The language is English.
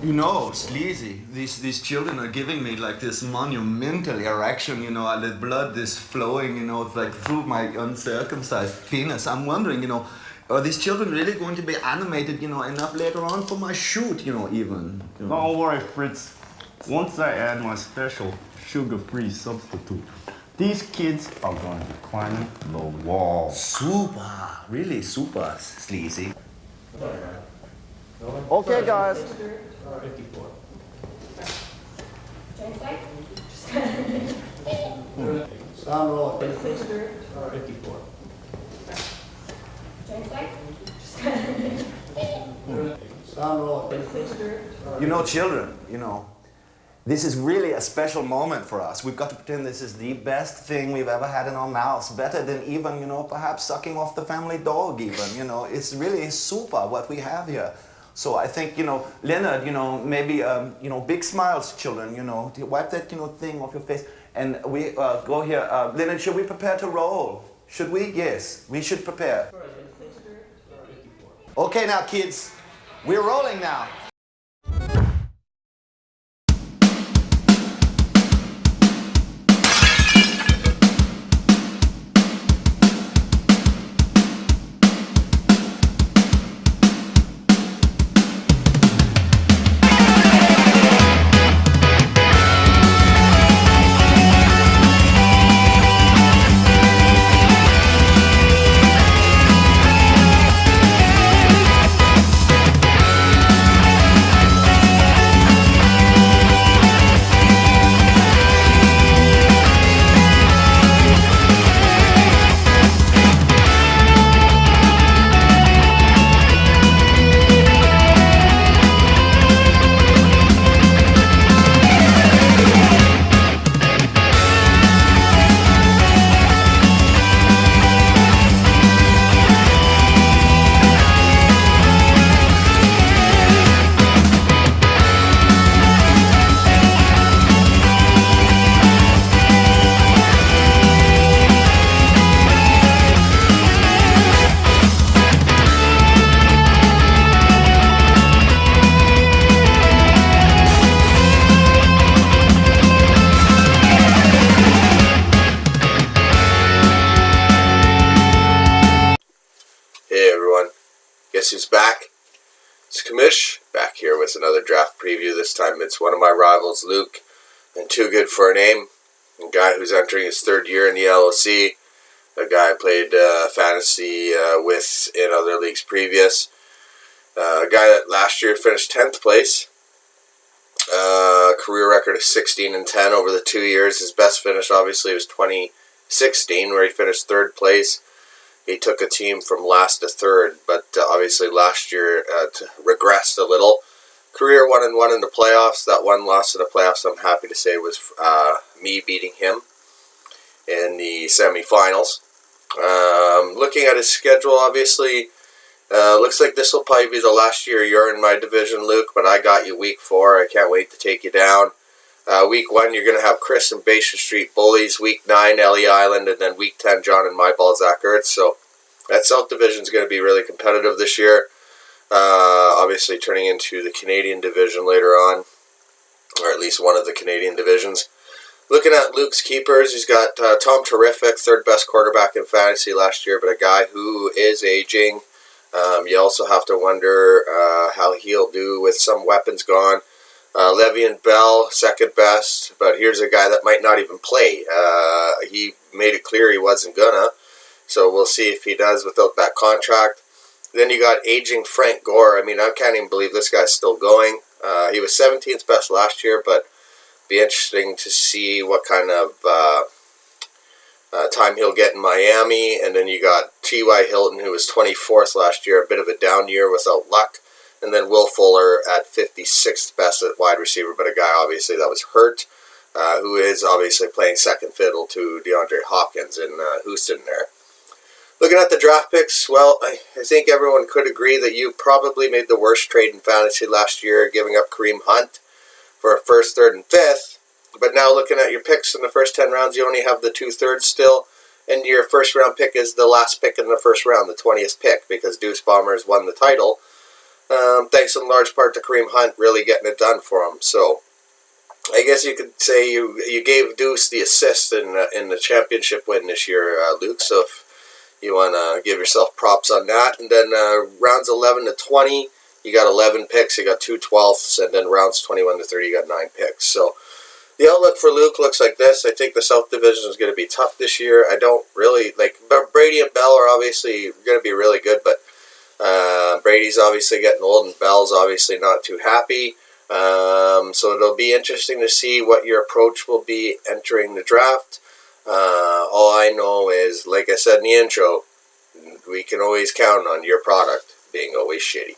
You know, sleazy. These children are giving me like this monumental erection, you know, and the blood is flowing, you know, like through my uncircumcised penis. I'm wondering, you know, are these children really going to be animated, you know, enough later on for my shoot, you know, even? You know? Don't worry, Fritz. Once I add my special sugar-free substitute, these kids are going to be climbing the wall. Super, really super, sleazy. Okay, guys. Sound roll. Sound roll. You know, children, you know, this is really a special moment for us. We've got to pretend this is the best thing we've ever had in our mouths, better than even, you know, perhaps sucking off the family dog even, you know. It's really super what we have here. So I think, you know, Leonard, you know, maybe, you know, big smiles, children, you know, wipe that, you know, thing off your face. And we go here. Leonard, should we prepare to roll? Should we? Yes, we should prepare. Okay, now, kids, we're rolling now. Guess who's back? It's Kamish, back here with another draft preview. This time it's one of my rivals, Luke, and Too Good for a Name. A guy who's entering his third year in the LOC. A guy I played fantasy with in other leagues previous. A guy that last year finished 10th place. Career record of 16-10 over the 2 years. His best finish obviously was 2016, where he finished 3rd place. He took a team from last to 3rd, but obviously last year regressed a little. Career 1-1 in the playoffs. That one loss in the playoffs, I'm happy to say, was me beating him in the semifinals. Looking at his schedule, obviously, looks like this will probably be the last year you're in my division, Luke, but I got you week 4. I can't wait to take you down. Week 1, you're going to have Chris and Bastion Street Bullies. Week 9, Ellie Island. And then Week 10, John and My Ball, Zach Ertz. So that South Division is going to be really competitive this year. Obviously turning into the Canadian Division later on. Or at least one of the Canadian divisions. Looking at Luke's keepers, he's got Tom Terrific, 3rd best quarterback in fantasy last year, but a guy who is aging. You also have to wonder how he'll do with some weapons gone. Le'Veon Bell, 2nd best, but here's a guy that might not even play. He made it clear he wasn't gonna, so we'll see if he does without that contract. Then you got aging Frank Gore. I mean, I can't even believe this guy's still going. He was 17th best last year, but be interesting to see what kind of time he'll get in Miami. And then you got T.Y. Hilton, who was 24th last year, a bit of a down year without luck. And then Will Fuller at 56th best at wide receiver, but a guy obviously that was hurt, who is obviously playing second fiddle to DeAndre Hopkins in Houston there. Looking at the draft picks, well, I think everyone could agree that you probably made the worst trade in fantasy last year, giving up Kareem Hunt for a 1st, 3rd, and 5th. But now looking at your picks in the first 10 rounds, you only have the 2/3 still. and your first round pick is the last pick in the first round, the 20th pick, because Deuce Bombers won the title. Thanks in large part to Kareem Hunt really getting it done for him. So I guess you could say you gave Deuce the assist in the championship win this year, Luke. So if you want to give yourself props on that. And then rounds 11 to 20, you got 11 picks, you got 2 12ths, and then rounds 21 to 30, you got 9 picks. So the outlook for Luke looks like this. I think the South Division is going to be tough this year. I don't really like Brady and Bell are obviously going to be really good, but Brady's obviously getting old, and Bell's obviously not too happy. So it'll be interesting to see what your approach will be entering the draft. All I know is, like I said in the intro, we can always count on your product being always shitty.